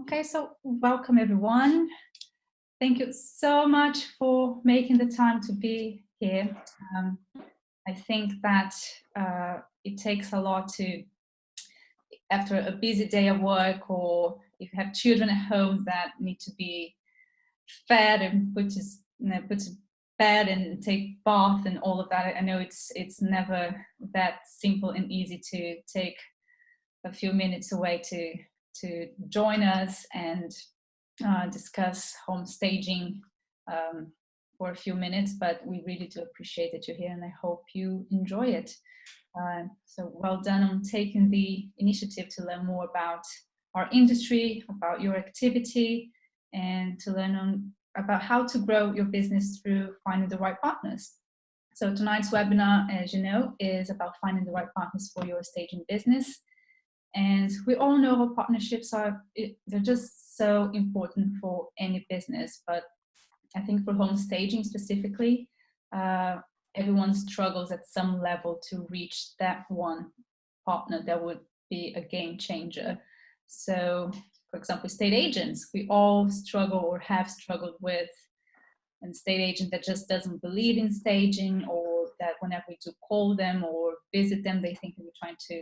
Okay, so welcome everyone. Thank you so much for making the time to be here. I think that it takes a lot to, after a busy day of work, or if you have children at home that need to be fed and put to bed and take bath and all of that. I know it's never that simple and easy to take a few minutes away to join us and discuss home staging for a few minutes, but we really do appreciate that you're here and I hope you enjoy it. So well done on taking the initiative to learn more about our industry, about your activity, and to learn about how to grow your business through finding the right partners. So tonight's webinar, as you know, is about finding the right partners for your staging business. And we all know how partnerships are, they're just so important for any business, but I think for home staging specifically, everyone struggles at some level to reach that one partner that would be a game changer. So, for example, estate agents, we all struggle or have struggled with an estate agent that just doesn't believe in staging, or that whenever we do call them or visit them, they think we're trying to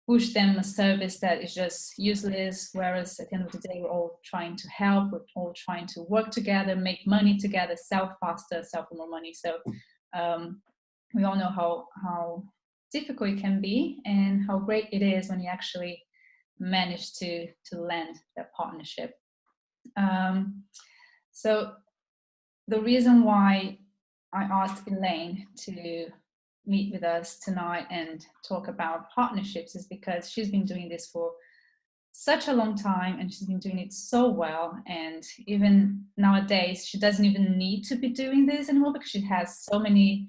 push them a service that is just useless, whereas at the end of the day, we're all trying to help, we're all trying to work together, make money together, sell faster, sell for more money. So we all know how difficult it can be and how great it is when you actually manage to land that partnership. So the reason why I asked Elaine to meet with us tonight and talk about partnerships is because she's been doing this for such a long time and she's been doing it so well, and even nowadays she doesn't even need to be doing this anymore because she has so many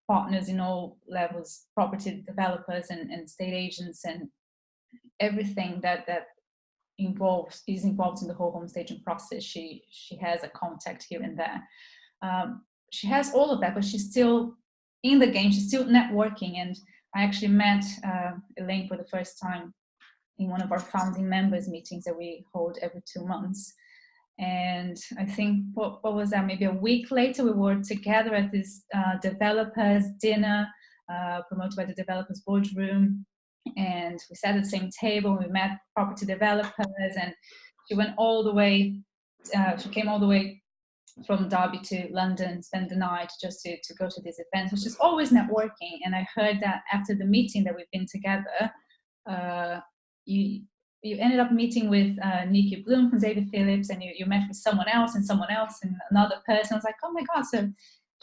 partners in all levels, property developers and estate agents and everything that is involved in the whole home staging process. She has a contact here and there. She has all of that, but she's still in the game, she's still networking. And I actually met Elaine for the first time in one of our founding members meetings that we hold every 2 months. And I think, what was that, maybe a week later, we were together at this developers dinner promoted by the developers boardroom. And we sat at the same table, we met property developers, and she went all the way, she came all the way from Derby to London, spend the night just to go to this event, which is always networking. And I heard that after the meeting that we've been together, you ended up meeting with Nikki Bloom from David Phillips, and you met with someone else and another person. I was like, oh my God. So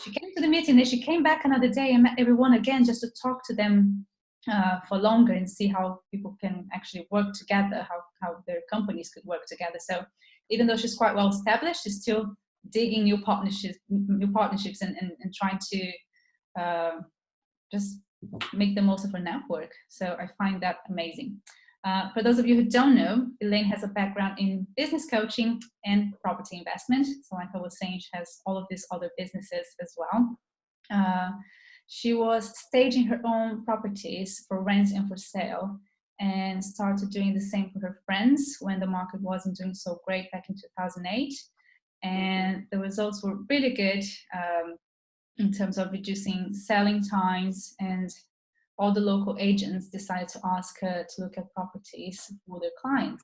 she came to the meeting, then she came back another day and met everyone again just to talk to them for longer and see how people can actually work together, how their companies could work together. So even though she's quite well established, she's still digging new partnerships and trying to just make the most of her network. So I find that amazing. For those of you who don't know, Elaine has a background in business coaching and property investment. So like I was saying, she has all of these other businesses as well. She was staging her own properties for rent and for sale, and started doing the same for her friends when the market wasn't doing so great back in 2008. And the results were really good in terms of reducing selling times, and all the local agents decided to ask her to look at properties for their clients.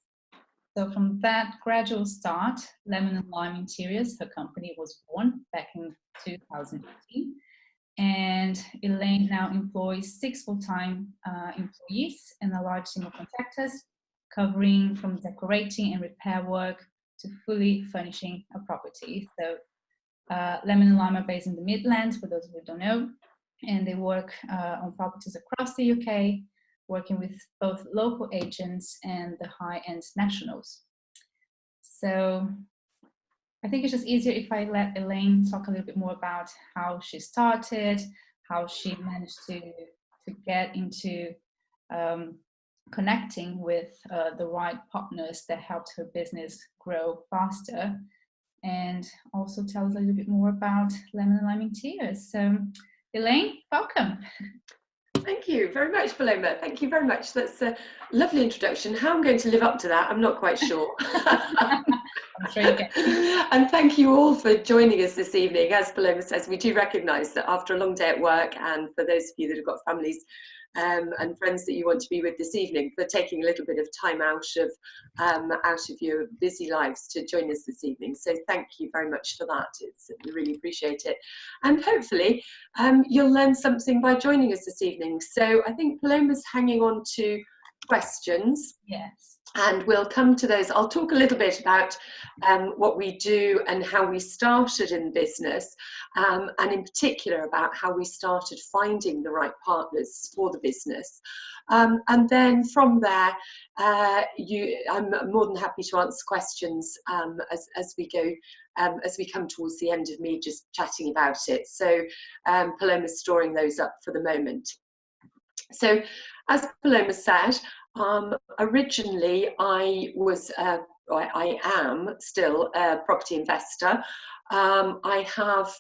So from that gradual start, Lemon and Lime Interiors, her company, was born back in 2018. And Elaine now employs 6 full-time employees and a large team of contractors, covering from decorating and repair work to fully furnishing a property. So Lemon and Lime are based in the Midlands, for those who don't know, and they work on properties across the UK, working with both local agents and the high-end nationals. So I think it's just easier if I let Elaine talk a little bit more about how she started, how she managed to get into connecting with the right partners that helped her business grow faster, and also tell us a little bit more about Lemon and Lime Interiors. So Elaine, welcome. Thank you very much, Paloma. Thank you very much. That's a lovely introduction. How I'm going to live up to that, I'm not quite sure. I'm sure you can. And thank you all for joining us this evening. As Paloma says, we do recognise that after a long day at work, and for those of you that have got families and friends that you want to be with this evening, for taking a little bit of time out of your busy lives to join us this evening. So thank you very much for that. We really appreciate it. And hopefully you'll learn something by joining us this evening. So I think Paloma's hanging on to questions. Yes. And we'll come to those. I'll talk a little bit about what we do and how we started in business, and in particular about how we started finding the right partners for the business. And then from there, I'm more than happy to answer questions as we go, as we come towards the end of me just chatting about it. So Paloma's storing those up for the moment. So as Paloma said, originally I was, I am still a property investor. I have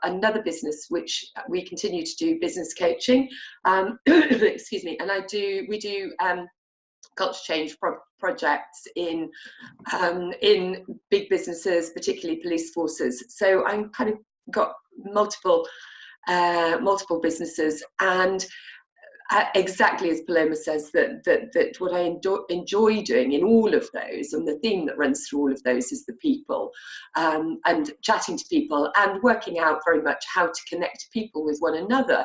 another business which we continue to do business coaching, excuse me, and we do culture change projects in big businesses, particularly police forces. So I'm kind of got multiple businesses, and exactly as Paloma says, that what I enjoy doing in all of those, and the theme that runs through all of those, is the people, and chatting to people and working out very much how to connect people with one another,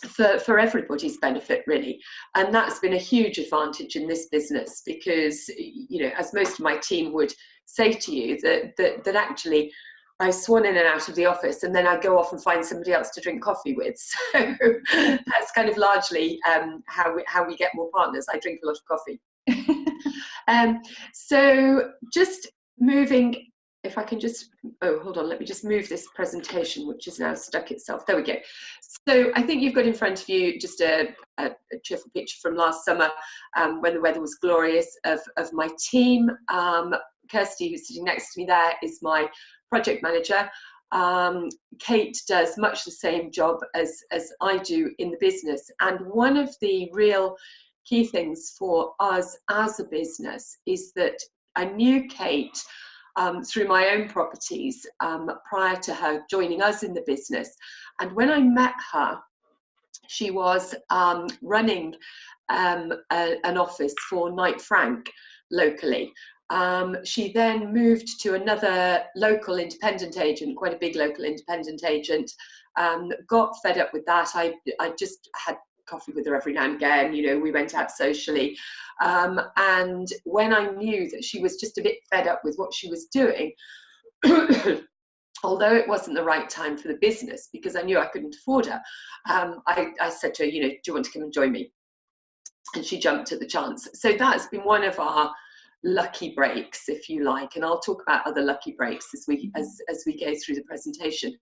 for everybody's benefit, really. And that's been a huge advantage in this business, because, you know, as most of my team would say to you, that actually I swan in and out of the office, and then I go off and find somebody else to drink coffee with. So that's kind of largely how we get more partners. I drink a lot of coffee. So just moving, if I can just, oh, hold on, let me just move this presentation, which is now stuck itself. There we go. So I think you've got in front of you just a cheerful picture from last summer, when the weather was glorious, of my team. Kirsty, who's sitting next to me there, is my project manager. Kate does much the same job as I do in the business. And one of the real key things for us as a business is that I knew Kate through my own properties prior to her joining us in the business. And when I met her, she was running an office for Knight Frank locally. She then moved to another local independent agent, quite a big local independent agent, got fed up with that. I just had coffee with her every now and again, you know, we went out socially. And when I knew that she was just a bit fed up with what she was doing, although it wasn't the right time for the business, because I knew I couldn't afford her, I said to her, you know, do you want to come and join me? And she jumped at the chance. So that's been one of our lucky breaks, if you like, and I'll talk about other lucky breaks as we go through the presentation.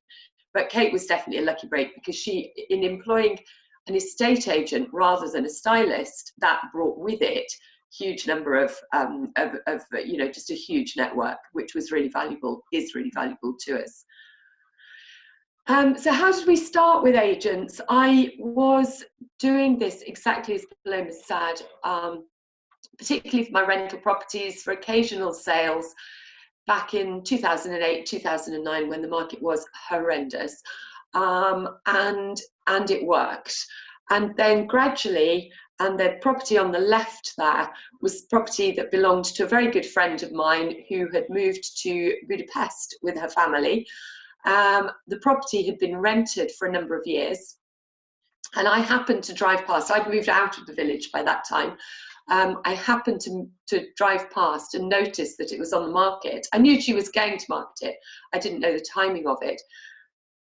But Kate was definitely a lucky break, because she, in employing an estate agent rather than a stylist, that brought with it huge number of you know, just a huge network, which was really valuable, is really valuable to us. So how did we start with agents? I was doing this exactly as Paloma said, particularly for my rental properties, for occasional sales, back in 2008, 2009, when the market was horrendous, and it worked. And then gradually, and the property on the left there was property that belonged to a very good friend of mine who had moved to Budapest with her family. The property had been rented for a number of years, and I happened to drive past. I'd moved out of the village by that time. I happened to drive past and notice that it was on the market. I knew she was going to market it. I didn't know the timing of it.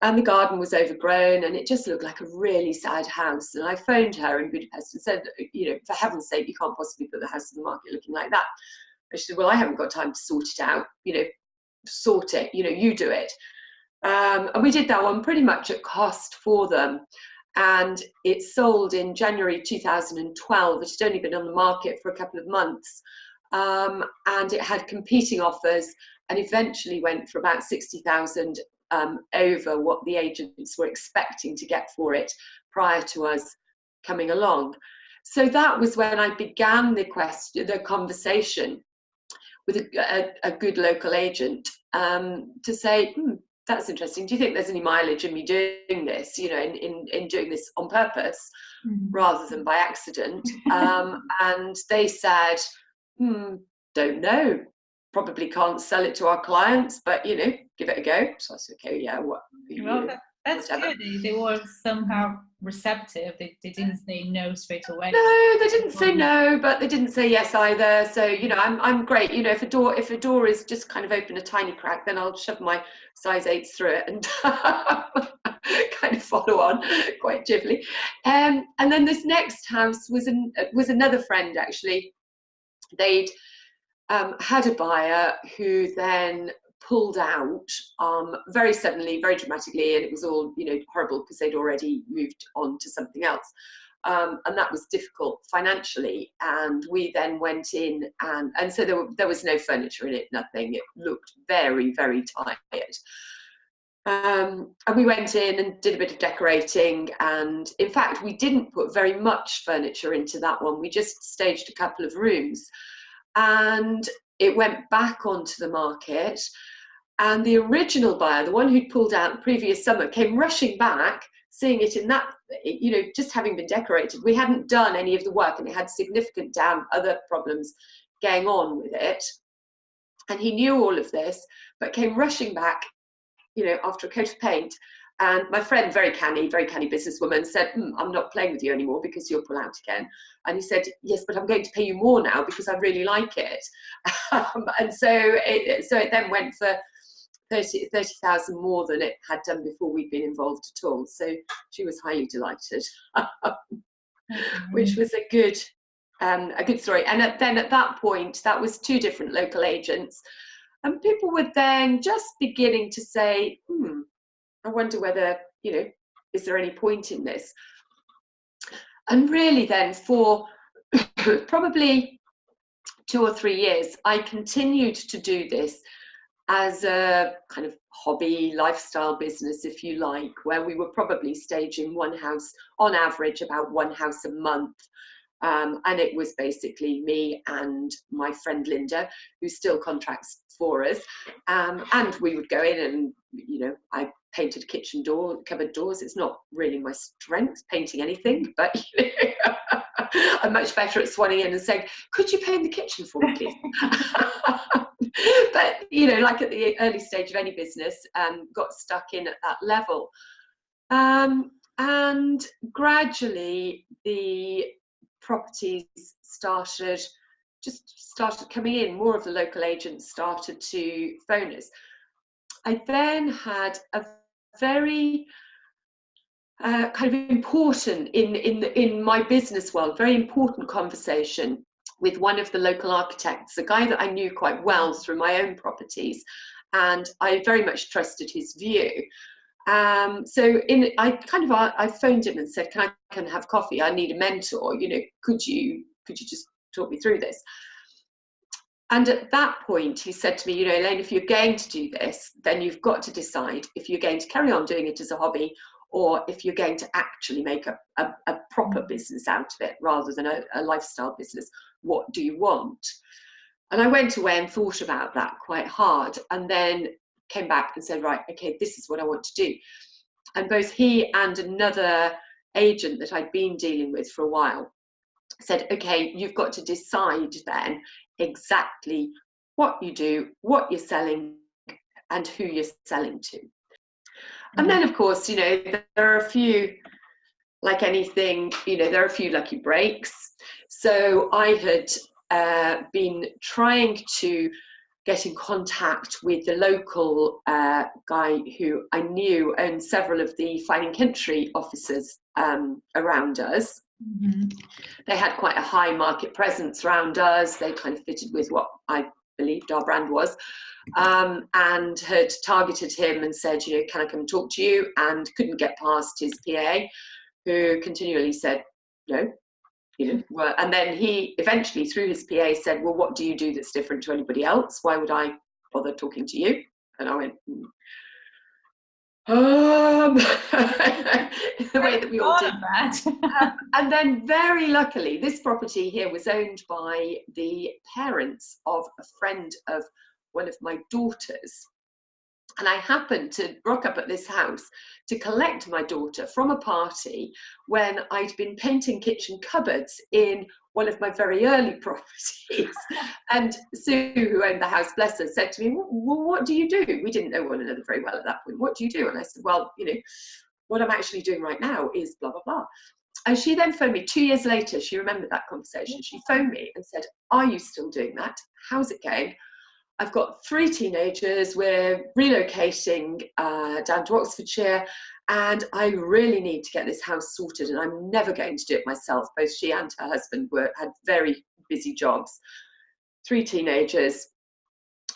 And the garden was overgrown, and it just looked like a really sad house. And I phoned her in Budapest and said, you know, for heaven's sake, you can't possibly put the house on the market looking like that. And she said, well, I haven't got time to sort it out. You know, sort it, you know, you do it. And we did that one pretty much at cost for them. And it sold in January 2012. It had only been on the market for a couple of months. And it had competing offers, and eventually went for about 60,000 over what the agents were expecting to get for it prior to us coming along. So that was when I began the conversation with a good local agent, to say, that's interesting. Do you think there's any mileage in me doing this, in doing this on purpose rather than by accident? And they said, don't know. Probably can't sell it to our clients, but, give it a go. So I said, okay, yeah, that's good. They were somehow receptive. They didn't say no straight away. No, they didn't say no, but they didn't say yes either. So, I'm great. If a door is just kind of open a tiny crack, then I'll shove my size 8s through it and kind of follow on quite cheerfully. And then this next house was another friend, actually. They'd had a buyer who then pulled out very suddenly, very dramatically, and it was all horrible because they'd already moved on to something else, and that was difficult financially. And we then went in, and so there was no furniture in it, nothing. It looked very, very tired. And we went in and did a bit of decorating, and in fact we didn't put very much furniture into that one. We just staged a couple of rooms, and it went back onto the market. And the original buyer, the one who'd pulled out the previous summer, came rushing back, seeing it in that, just having been decorated. We hadn't done any of the work, and it had significant other problems going on with it. And he knew all of this, but came rushing back, after a coat of paint. And my friend, very canny businesswoman, said, I'm not playing with you anymore because you'll pull out again. And he said, yes, but I'm going to pay you more now because I really like it. And so it then went for 30,000 more than it had done before we'd been involved at all. So she was highly delighted, which was a good story. And then at that point, that was 2 different local agents. And people were then just beginning to say, I wonder whether, is there any point in this? And really then for probably 2 or 3 years, I continued to do this as a kind of hobby lifestyle business, if you like, where we were probably staging one house, on average about one house a month. And it was basically me and my friend Linda, who still contracts for us. And we would go in and, I painted kitchen cupboard doors. It's not really my strength, painting anything, but I'm much better at swanning in and saying, could you paint the kitchen for me, please? But, like at the early stage of any business, got stuck in at that level. And gradually the properties started coming in. More of the local agents started to phone us. I then had a very kind of important in my business world, very important conversation with one of the local architects, a guy that I knew quite well through my own properties, and I very much trusted his view. So I phoned him and said, can I have coffee? I need a mentor. Could you just talk me through this? And at that point, he said to me, Elaine, if you're going to do this, then you've got to decide if you're going to carry on doing it as a hobby, or if you're going to actually make a proper business out of it rather than a lifestyle business. What do you want? And I went away and thought about that quite hard, and then came back and said, right, okay, this is what I want to do. And both he and another agent that I'd been dealing with for a while said, okay, you've got to decide then exactly what you do, what you're selling, and who you're selling to. And then, of course, there are a few, like anything, there are a few lucky breaks. So I had been trying to get in contact with the local guy who I knew owned several of the Fine and Country offices around us. Mm-hmm. They had quite a high market presence around us. They kind of fitted with what I believed our brand was, and had targeted him and said, can I come and talk to you? And couldn't get past his PA, who continually said no. And then he eventually, through his PA, said, well, what do you do that's different to anybody else? Why would I bother talking to you? And I went, the way that we all did. That. And then very luckily, this property here was owned by the parents of a friend of one of my daughters. And I happened to rock up at this house to collect my daughter from a party when I'd been painting kitchen cupboards in one of my very early properties. And Sue, who owned the house, bless her, said to me, well, what do you do? We didn't know one another very well at that point. What do you do? And I said, well, you know, what I'm actually doing right now is blah, blah, blah. And she then phoned me 2 years later. She remembered that conversation. She phoned me and said, are you still doing that? How's it going? I've got 3 teenagers. We're relocating down to Oxfordshire, and I really need to get this house sorted, and I'm never going to do it myself. Both she and her husband had very busy jobs. 3 teenagers,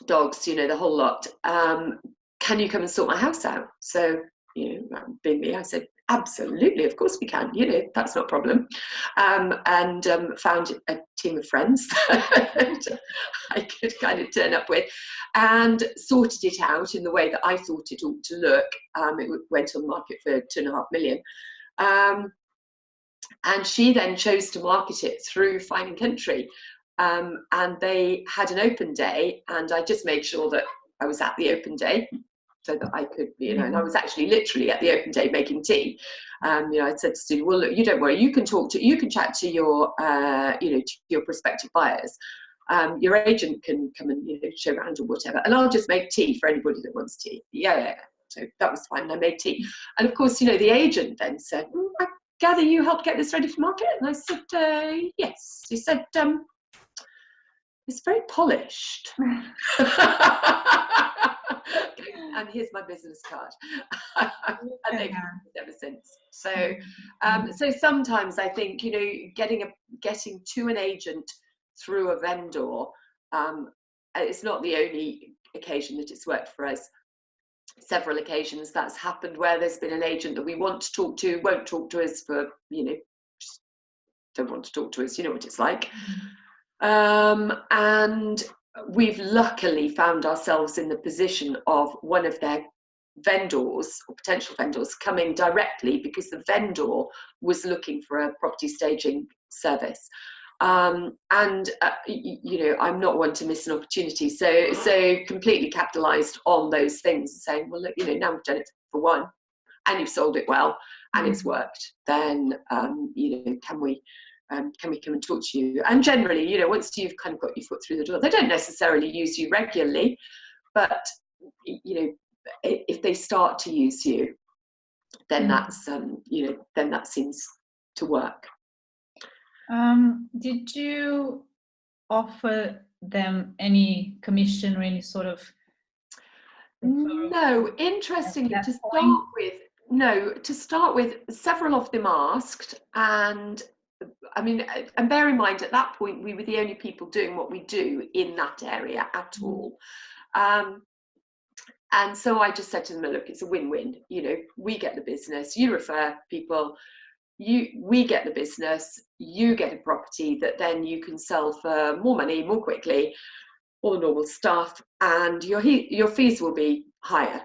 dogs, you know, the whole lot. Can you come and sort my house out? So, you know, being me, I said, absolutely, of course we can, you know, that's not a problem. And found a team of friends that I could kind of turn up with, and sorted it out in the way that I thought it ought to look. It went on the market for 2.5 million. And she then chose to market it through Fine and Country. And they had an open day, and I just made sure that I was at the open day, so that I could, you know, and I was actually literally at the open day making tea. You know, I said to Stu, well, look, you don't worry, you can chat to your, you know, to your prospective buyers. Your agent can come and, you know, show around or whatever, and I'll just make tea for anybody that wants tea. Yeah. So that was fine. I made tea, and of course, you know, the agent then said, I gather you helped get this ready for market, and I said, yes. He said, it's very polished. And here's my business card. And they've used it ever since. So, so sometimes I think, you know, getting to an agent through a vendor, it's not the only occasion that it's worked for us. Several occasions that's happened where there's been an agent that we want to talk to, won't talk to us for, you know, just don't want to talk to us. You know what it's like. And we've luckily found ourselves in the position of one of their vendors or potential vendors coming directly because the vendor was looking for a property staging service. You know, I'm not one to miss an opportunity, so completely capitalized on those things, saying, well, look, you know, now we've done it for one and you've sold it well and it's worked, then you know, can we come and talk to you? And generally, you know, once you've kind of got your foot through the door, they don't necessarily use you regularly, but you know, if they start to use you, then that's you know, then that seems to work. Did you offer them any commission or any sort of? No, interestingly, to start with, several of them asked, and I mean, and bear in mind at that point we were the only people doing what we do in that area at all. And so I just said to them, look, it's a win-win. You know, we get the business, you refer people, we get the business, you get a property that then you can sell for more money more quickly, all the normal stuff, and your fees will be higher.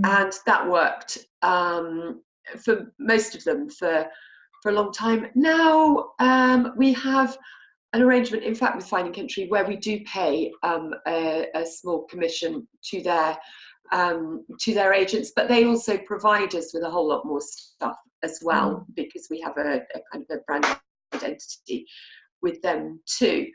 And that worked for most of them for a long time. Now we have an arrangement, in fact, with Fine and Country, where we do pay a small commission to their agents, but they also provide us with a whole lot more stuff as well, because we have a kind of a brand identity with them too.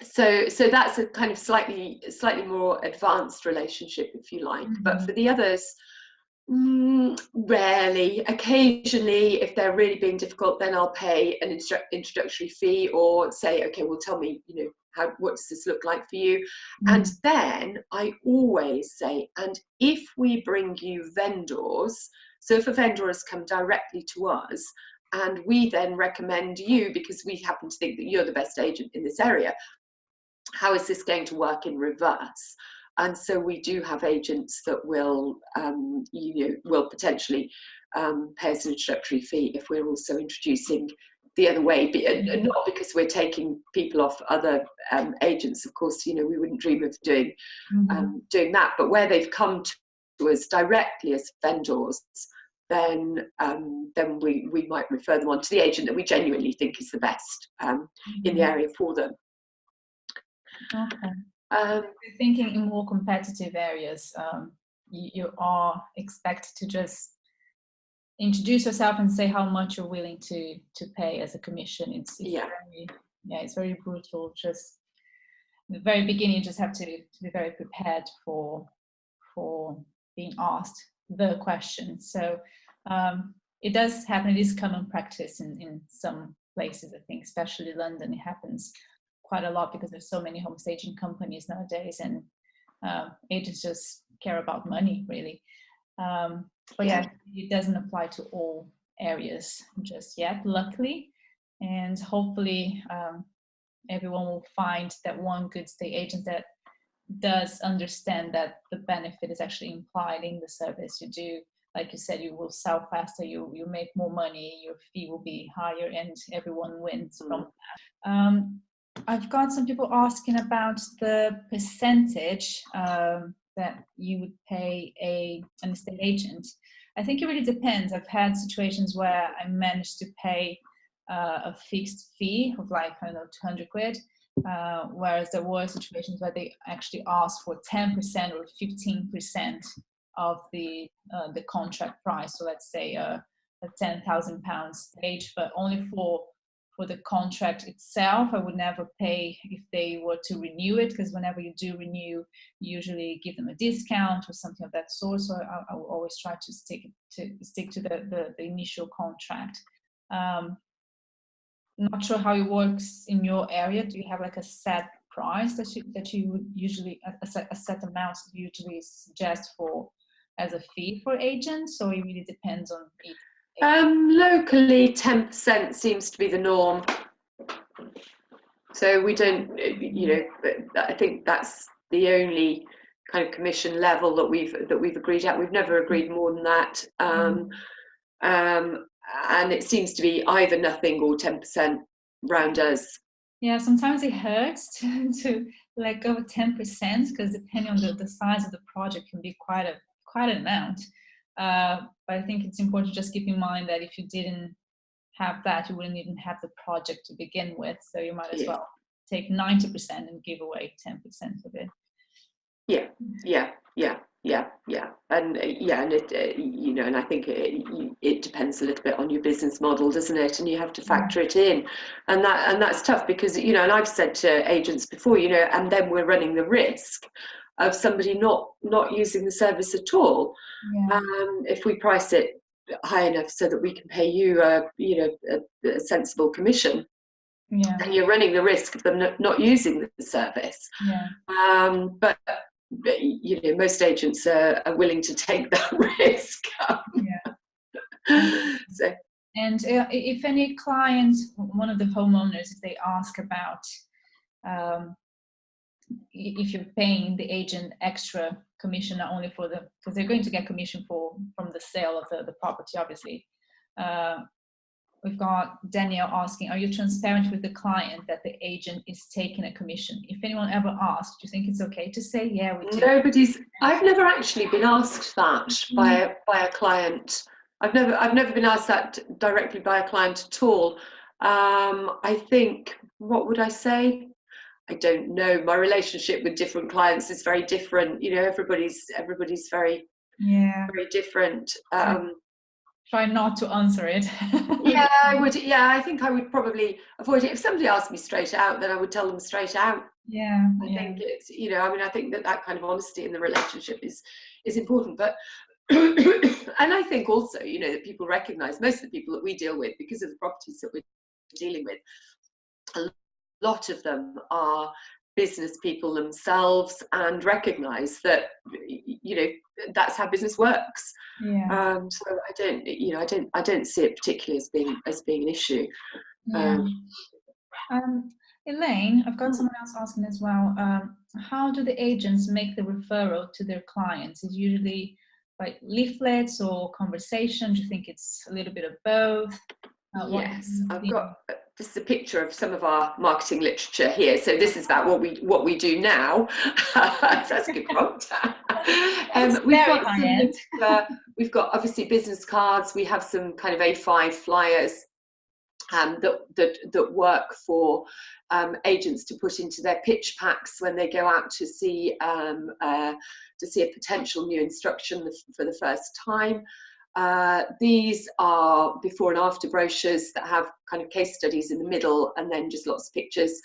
So that's a kind of slightly more advanced relationship, if you like. But for the others, rarely. Occasionally, if they're really being difficult, then I'll pay an introductory fee, or say, okay, well, tell me, you know, what does this look like for you? And then I always say, and if we bring you vendors, so if a vendor has come directly to us and we then recommend you because we happen to think that you're the best agent in this area, how is this going to work in reverse? And so we do have agents that will, you know, will potentially pay us an introductory fee if we're also introducing the other way, not because we're taking people off other agents. Of course, you know, we wouldn't dream of doing that. But where they've come to us directly as vendors, then we might refer them on to the agent that we genuinely think is the best in the area for them. Okay. Thinking in more competitive areas, you are expected to just introduce yourself and say how much you're willing to pay as a commission. It's very brutal. Just the very beginning, you just have to be very prepared for being asked the question. So it does happen. It is common practice in some places, I think, especially London. It happens quite a lot because there's so many home staging companies nowadays, and agents just care about money, really. But yeah, it doesn't apply to all areas just yet, luckily, and hopefully everyone will find that one good estate agent that does understand that the benefit is actually implied in the service you do. Like you said, you will sell faster, you make more money, your fee will be higher, and everyone wins from that. I've got some people asking about the percentage that you would pay an estate agent. I think it really depends. I've had situations where I managed to pay a fixed fee of like, I don't know, 200 quid, whereas there were situations where they actually asked for 10% or 15% of the contract price. So let's say a £10,000 stage, but only for the contract itself. I would never pay if they were to renew it, because whenever you do renew, you usually give them a discount or something of that sort. So I will always try to stick to the initial contract. Not sure how it works in your area. Do you have like a set price that you would usually, a set amount that you usually suggest for as a fee for agents, or it really depends on each? Locally, 10% seems to be the norm. So we don't, I think that's the only kind of commission level that we've agreed at. We've never agreed more than that. And it seems to be either nothing or 10% round us. Yeah, sometimes it hurts to let go of 10%, because depending on the size of the project can be quite an amount. But I think it's important to just keep in mind that if you didn't have that, you wouldn't even have the project to begin with. So you might as well take 90% and give away 10% of it. And and I think it depends a little bit on your business model, doesn't it? And you have to factor it in, and that's tough, because and I've said to agents before, and then we're running the risk of somebody not using the service at all. If we price it high enough so that we can pay you a sensible commission, then you're running the risk of them not using the service. But most agents are willing to take that risk. So. And if any client, one of the homeowners, if they ask about if you're paying the agent extra commission, not only because they're going to get commission from the sale of the property, obviously. We've got Danielle asking, are you transparent with the client that the agent is taking a commission? If anyone ever asked, do you think it's okay to say, yeah, we do? I've never actually been asked that by a client. I've never been asked that directly by a client at all. I think, what would I say? I don't know. My relationship with different clients is very different. Everybody's very different. Try not to answer it. I would. Yeah, I think I would probably avoid it. If somebody asked me straight out, then I would tell them straight out. I think it's, I think that kind of honesty in the relationship is important. But and I think also, that people recognise, most of the people that we deal with, because of the properties that we're dealing with, a lot of them are business people themselves and recognise that that's how business works. So I don't see it particularly as being an issue. Elaine, I've got someone else asking as well. How do the agents make the referral to their clients? Is it usually like leaflets or conversation? Do you think it's a little bit of both? Yes, I've got this is a picture of some of our marketing literature here. So this is about what we do now. That's a good prompt. We've got obviously business cards. We have some kind of A5 flyers that work for agents to put into their pitch packs when they go out to see a potential new instruction for the first time. These are before and after brochures that have kind of case studies in the middle and then just lots of pictures.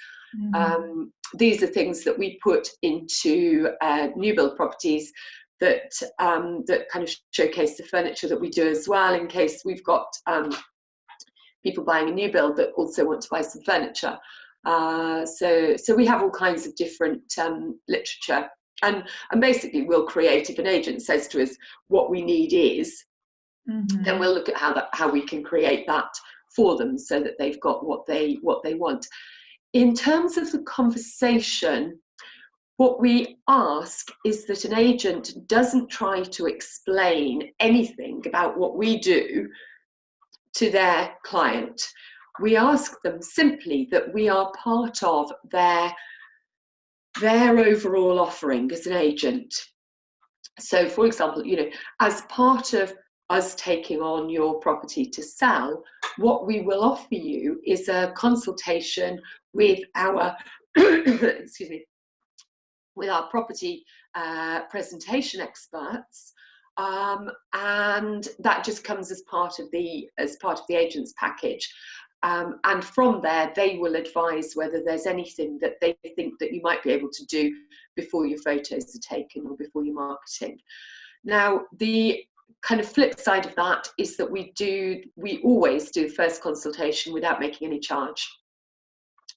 These are things that we put into new build properties that kind of showcase the furniture that we do as well, in case we've got people buying a new build that also want to buy some furniture. So we have all kinds of different literature, and basically we'll create, if an agent says to us what we need is, then we'll look at how we can create that for them so that they've got what they want. In terms of the conversation, what we ask is that an agent doesn't try to explain anything about what we do to their client. We ask them simply that we are part of their overall offering as an agent. So, for example, as part of us taking on your property to sell, what we will offer you is a consultation with our excuse me, with our property presentation experts, and that just comes as part of the agent's package. And from there, they will advise whether there's anything that they think that you might be able to do before your photos are taken or before your marketing. Now, the kind of flip side of that is that we always do the first consultation without making any charge.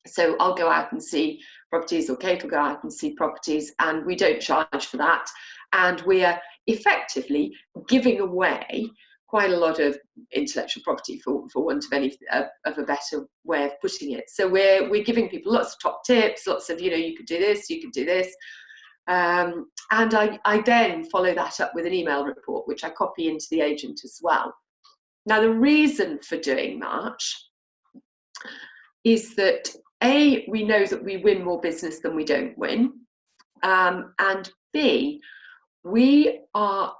So I'll go out and see properties, or Kate will go out and see properties, and we don't charge for that. And we are effectively giving away quite a lot of intellectual property, for want of a better way of putting it. So we're giving people lots of top tips, lots of, you could do this, you could do this. And I then follow that up with an email report, which I copy into the agent as well. Now, the reason for doing that is that A, we know that we win more business than we don't win, and B, we are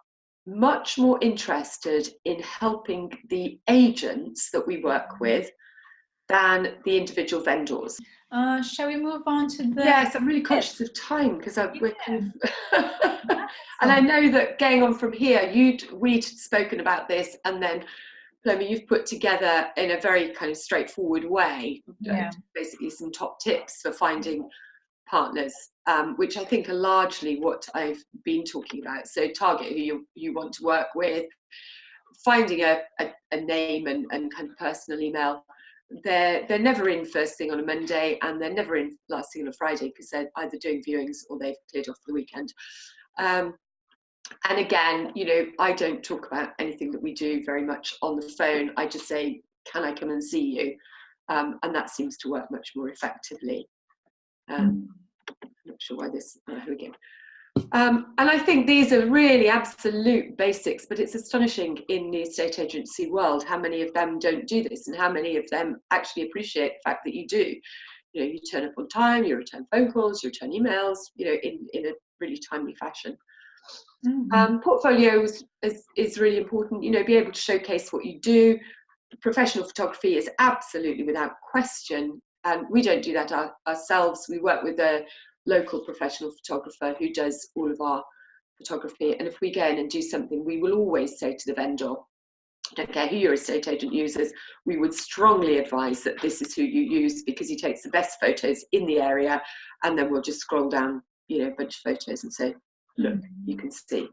much more interested in helping the agents that we work with than the individual vendors. Shall we move on to the... Yes, I'm really conscious of time because we're kind of... And I know that going on from here, we'd spoken about this, and then Paloma, you've put together in a very kind of straightforward way, basically some top tips for finding partners, which I think are largely what I've been talking about. So target who you want to work with, finding a name and kind of personal email. They're never in first thing on a Monday, and they're never in last thing on a Friday, because they're either doing viewings or they've cleared off for the weekend. And again, I don't talk about anything that we do very much on the phone. I just say, can I come and see you? And that seems to work much more effectively. I'm not sure why this, here we go. And I think these are really absolute basics, but it's astonishing in the estate agency world how many of them don't do this, and how many of them actually appreciate the fact that you do. You turn up on time, you return phone calls, you return emails, in a really timely fashion. Portfolio is really important, be able to showcase what you do. Professional photography is absolutely without question, and we don't do that ourselves. We work with a local professional photographer who does all of our photography, and if we go in and do something, we will always say to the vendor, don't care who your estate agent uses, we would strongly advise that this is who you use, because he takes the best photos in the area. And then we'll just scroll down a bunch of photos and say, look, you can see.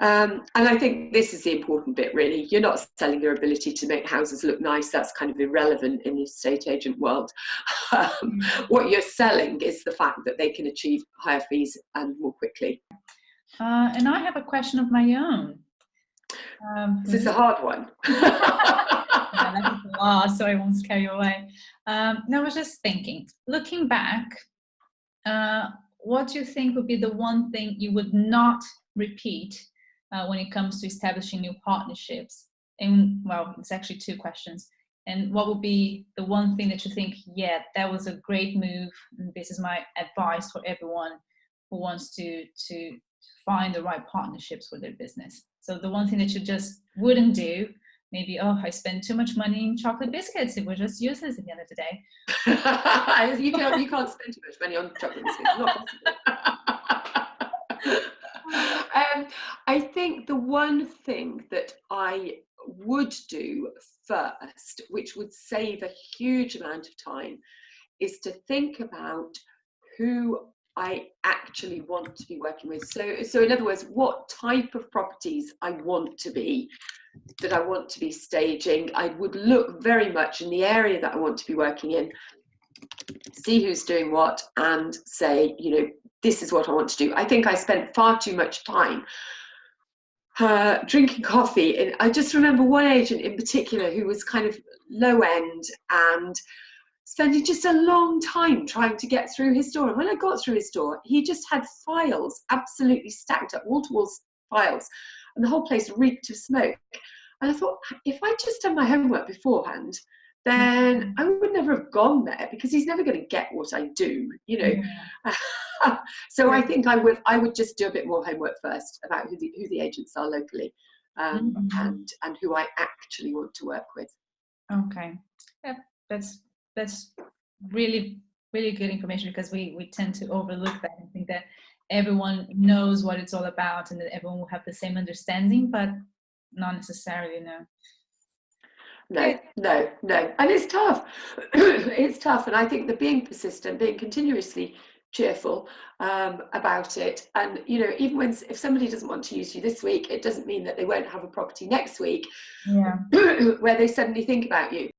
And I think this is the important bit, really. You're not selling your ability to make houses look nice. That's kind of irrelevant in the estate agent world. What you're selling is the fact that they can achieve higher fees and more quickly. And I have a question of my own. This is a hard one. So I won't scare you away. No, I was just thinking, looking back, what do you think would be the one thing you would not repeat when it comes to establishing new partnerships? And well, it's actually two questions. And what would be the one thing that you think, yeah, that was a great move, and this is my advice for everyone who wants to find the right partnerships for their business? So the one thing that you just wouldn't do, maybe, oh, I spend too much money in chocolate biscuits, it was just useless at the end of the day. You can't spend too much money on chocolate biscuits, not possible. I think the one thing that I would do first, which would save a huge amount of time, is to think about who I actually want to be working with. So in other words, what type of properties I want to be staging. I would look very much in the area that I want to be working in, see who's doing what, and say, you know, this is what I want to do. I think I spent far too much time drinking coffee. And I just remember one agent in particular who was kind of low end and spending just a long time trying to get through his door. And when I got through his door, he just had files absolutely stacked up, wall-to-wall files, and the whole place reeked of smoke. And I thought, if I just done my homework beforehand, then I would never have gone there, because he's never going to get what I do, you know. Yeah. So I think I would just do a bit more homework first about who the agents are locally, and who I actually want to work with. Okay, yeah, that's really good information, because we tend to overlook that and think that everyone knows what it's all about and that everyone will have the same understanding, but not necessarily. No, and it's tough. It's tough, and I think that being persistent, being continuously cheerful about it, and you know, even if somebody doesn't want to use you this week, it doesn't mean that they won't have a property next week, yeah, where they suddenly think about you.